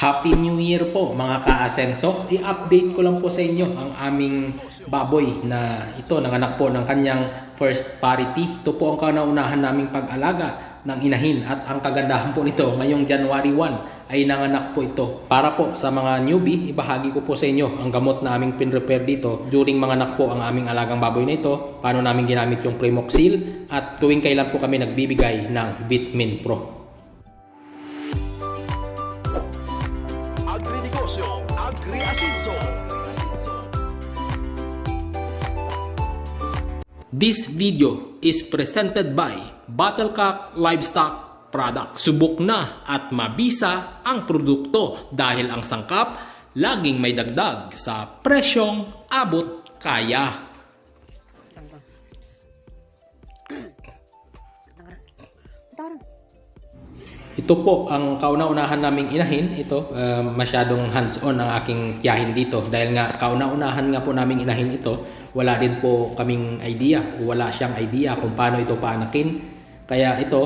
Happy New Year po mga ka-asenso. I-update ko lang po sa inyo ang aming baboy na ito nanganak po ng kanyang first parity. Ito po ang kauna-unahan naming pag-alaga ng inahin at ang kagandahan po nito ngayong January 1 ay nanganak po ito. Para po sa mga newbie, ibahagi ko po sa inyo ang gamot na aming pinrepare dito during manganak po ang aming alagang baboy na ito, paano namin ginamit yung Primoxil at tuwing kailan po kami nagbibigay ng Vitamin Pro. Agrinegosyo, Agri-Asinso. This video is presented by Battlecock Livestock Products. Subok na at mabisa ang produkto dahil ang sangkap laging may dagdag sa presyong abot kaya. Ito po ang kauna-unahan naming inahin. Ito, masyadong hands-on ang aking tiyahin dito. Dahil nga kauna-unahan nga po naming inahin ito, wala din po kaming idea. Wala siyang idea kung paano ito paanakin. Kaya ito,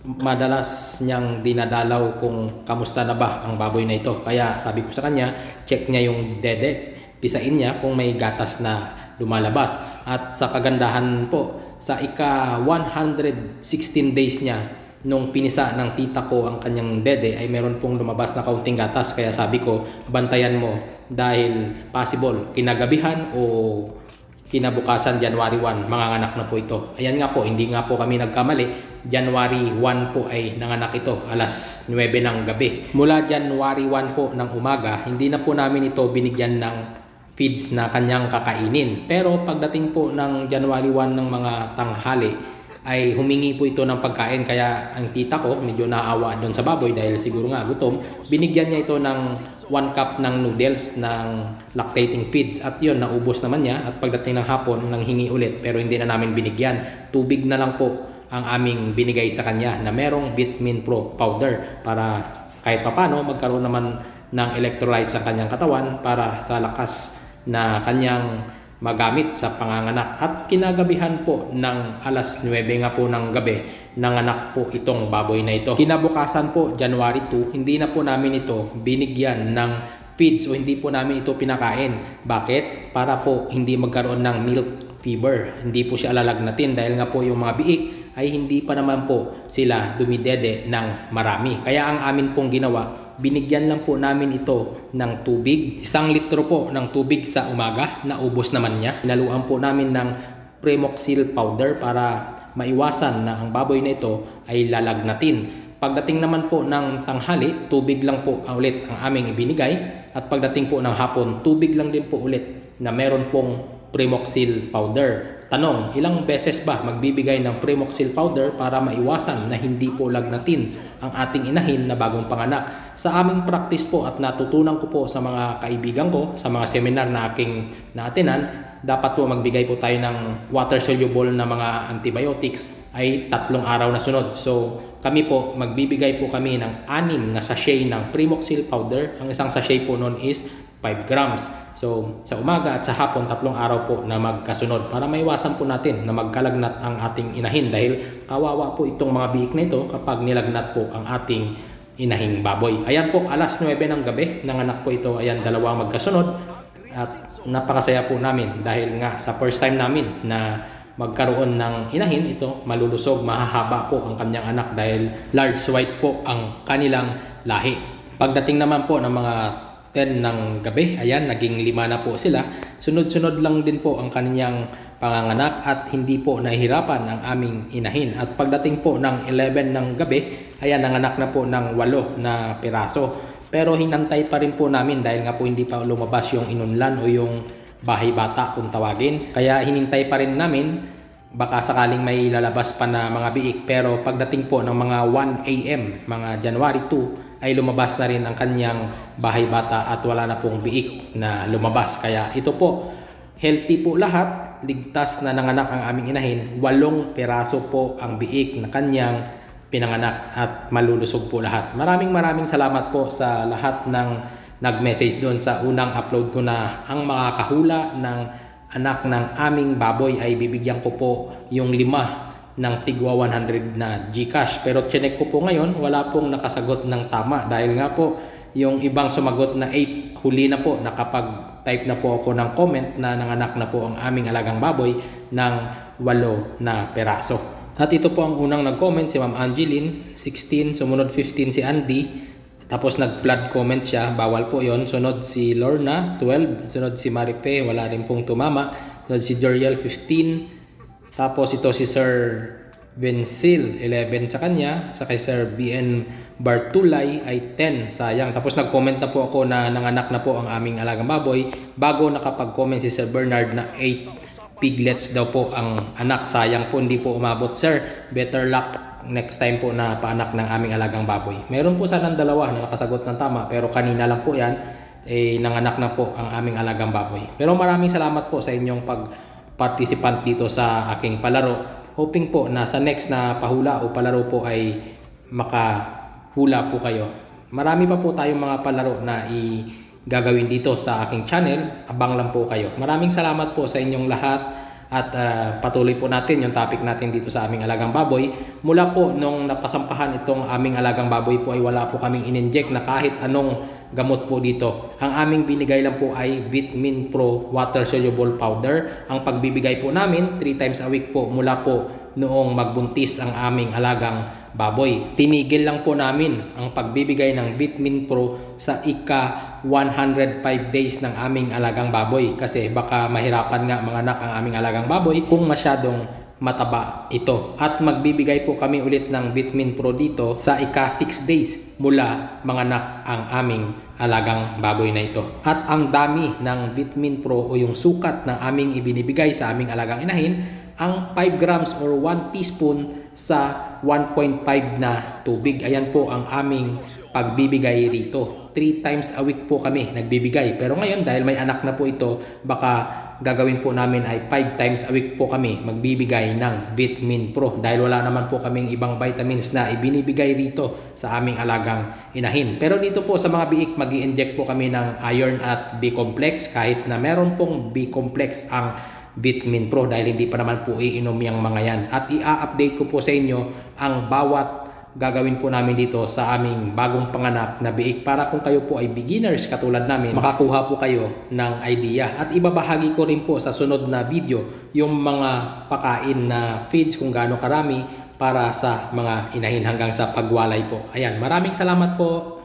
madalas niyang dinadalaw kung kamusta na ba ang baboy na ito. Kaya sabi ko sa kanya, check niya yung dede. Pisain niya kung may gatas na lumalabas. At sa kagandahan po, sa ika-116 days niya, nung pinisa ng tita ko ang kanyang dede ay meron pong lumabas na kaunting gatas. Kaya sabi ko, bantayan mo dahil possible kinagabihan o kinabukasan January 1 manganganak na po ito. Ayan nga po, hindi nga po kami nagkamali. January 1 po ay nanganak ito alas 9 ng gabi. Mula January 1 po ng umaga, hindi na po namin ito binigyan ng feeds na kanyang kakainin. Pero pagdating po ng January 1 ng mga tanghali ay humingi po ito ng pagkain. Kaya ang tita ko medyo naawa doon sa baboy dahil siguro nga gutom. Binigyan niya ito ng 1 cup ng noodles ng lactating feeds at yun, naubos naman niya. At pagdating ng hapon, nanghingi ulit pero hindi na namin binigyan. Tubig na lang po ang aming binigay sa kanya na merong Vitamin Pro powder para kahit papano magkaroon naman ng electrolytes sa kanyang katawan para sa lakas na kanyang magamit sa panganganak. At kinagabihan po ng alas 9 nga po ng gabi, nanganak po itong baboy na ito. Kinabukasan po, January 2, hindi na po namin ito binigyan ng feeds o hindi po namin ito pinakain. Bakit? Para po hindi magkaroon ng milk fever. Hindi po siya alalagnatin dahil nga po yung mga biik ay hindi pa naman po sila dumidede ng marami. Kaya ang amin pong ginawa, binigyan lang po namin ito ng tubig. 1 litro po ng tubig sa umaga, naubos naman niya. Naluan po namin ng Primoxil powder para maiwasan na ang baboy na ito ay lalagnatin. Pagdating naman po ng tanghali, tubig lang po ulit ang aming ibinigay. At pagdating po ng hapon, tubig lang din po ulit na meron pong Primoxil powder. Tanong, ilang beses ba magbibigay ng Primoxil powder para maiwasan na hindi po lagnatin ang ating inahin na bagong panganak? Sa aming practice po at natutunan ko po sa mga kaibigan ko, sa mga seminar na aking naatenan, dapat po magbigay po tayo ng water-soluble na mga antibiotics ay 3 araw na sunod. So kami po, magbibigay po kami ng 6 na sachet ng Primoxil powder. Ang isang sachet po noon is 5 grams. So, sa umaga at sa hapon, 3 araw po na magkasunod para maiwasan po natin na magkalagnat ang ating inahin dahil kawawa po itong mga biik na ito kapag nilagnat po ang ating inahing baboy. Ayan po, alas 9 ng gabi, nanganak po ito. Ayan, 2 magkasunod at napakasaya po namin dahil nga sa first time namin na magkaroon ng inahin ito, malulusog, mahahaba po ang kanyang anak dahil large white po ang kanilang lahi. Pagdating naman po ng mga 10 ng gabi, ayan, naging 5 na po sila. Sunod-sunod lang din po ang kanyang panganganak at hindi po nahihirapan ang aming inahin. At pagdating po ng 11 ng gabi, ayan, nanganak na po ng 8 na piraso. Pero hinantay pa rin po namin dahil nga po hindi pa lumabas yung inunlan o yung bahay bata kung tawagin. Kaya hinintay pa rin namin, baka sakaling may lalabas pa na mga biik. Pero pagdating po ng mga 1 AM, mga January 2, ay lumabas na rin ang kanyang bahay bata at wala na pong biik na lumabas. Kaya ito po, healthy po lahat, ligtas na nanganak ang aming inahin. 8 piraso po ang biik na kanyang pinanganak at malulusog po lahat. Maraming salamat po sa lahat ng nag-message doon sa unang upload ko na ang mga kahula ng anak ng aming baboy ay bibigyan ko po yung 5 ng tigwa 100 na GCash. Pero chinek ko po ngayon, wala pong nakasagot ng tama dahil nga po yung ibang sumagot na 8 huli na po, nakapag-type na po ako ng comment na nanganak na po ang aming alagang baboy ng 8 na peraso. At ito po ang unang nag-comment, si Ma'am Angeline, 16, sumunod 15 si Andy, tapos nag-flood comment siya, bawal po yon. Sunod si Lorna, 12. Sunod si Maripe, wala rin pong tumama. Sunod si Joriel, 15. Tapos ito si Sir Benzil, 11 sa kanya. Sa kay Sir BN Bartulay ay 10, sayang. Tapos nag-comment na po ako na nanganak na po ang aming alagang baboy bago nakapag-comment si Sir Bernard na 8 piglets daw po ang anak. Sayang po, hindi po umabot, sir. Better luck next time po na paanak ng aming alagang baboy. Meron po sanang dalawa na nakasagot ng tama, pero kanina lang po yan, nanganak na po ang aming alagang baboy. Pero maraming salamat po sa inyong pag-participant dito sa aking palaro. Hoping po na sa next na pahula o palaro po ay makahula po kayo. Marami pa po tayong mga palaro na gagawin dito sa aking channel. Abang lang po kayo. Maraming salamat po sa inyong lahat. At patuloy po natin yung topic natin dito sa aming alagang baboy. Mula po nung napasampahan itong aming alagang baboy po ay wala po kaming in-inject na kahit anong gamot po dito. Ang aming binigay lang po ay Vitamin Pro Water Soluble Powder. Ang pagbibigay po namin 3 times a week po mula po noong magbuntis ang aming alagang baboy. Tinigil lang po namin ang pagbibigay ng Vitamin Pro sa ika 105 days ng aming alagang baboy kasi baka mahirapan nga manganak ang aming alagang baboy kung masyadong mataba ito. At magbibigay po kami ulit ng Vitamin Pro dito sa ika 6 days mula manganak ang aming alagang baboy na ito. At ang dami ng Vitamin Pro o yung sukat ng aming ibinibigay sa aming alagang inahin, ang 5 grams or 1 teaspoon sa 1.5 na tubig. Ayan po ang aming pagbibigay rito. 3 times a week po kami nagbibigay. Pero ngayon dahil may anak na po ito, baka gagawin po namin ay 5 times a week po kami magbibigay ng Vitamin Pro. Dahil wala naman po kaming ibang vitamins na ibinibigay rito sa aming alagang inahin. Pero dito po sa mga biik, mag-i-inject po kami ng iron at B-complex kahit na meron pong B-complex ang Vitamin Pro dahil hindi pa naman po iinom yung mga yan. At i-update ko po sa inyo ang bawat gagawin po namin dito sa aming bagong panganak na biik para kung kayo po ay beginners katulad namin, makakuha po kayo ng idea. At ibabahagi ko rin po sa sunod na video yung mga pakain na feeds kung gaano karami para sa mga inahin hanggang sa pagwalay po. Ayan, maraming salamat po.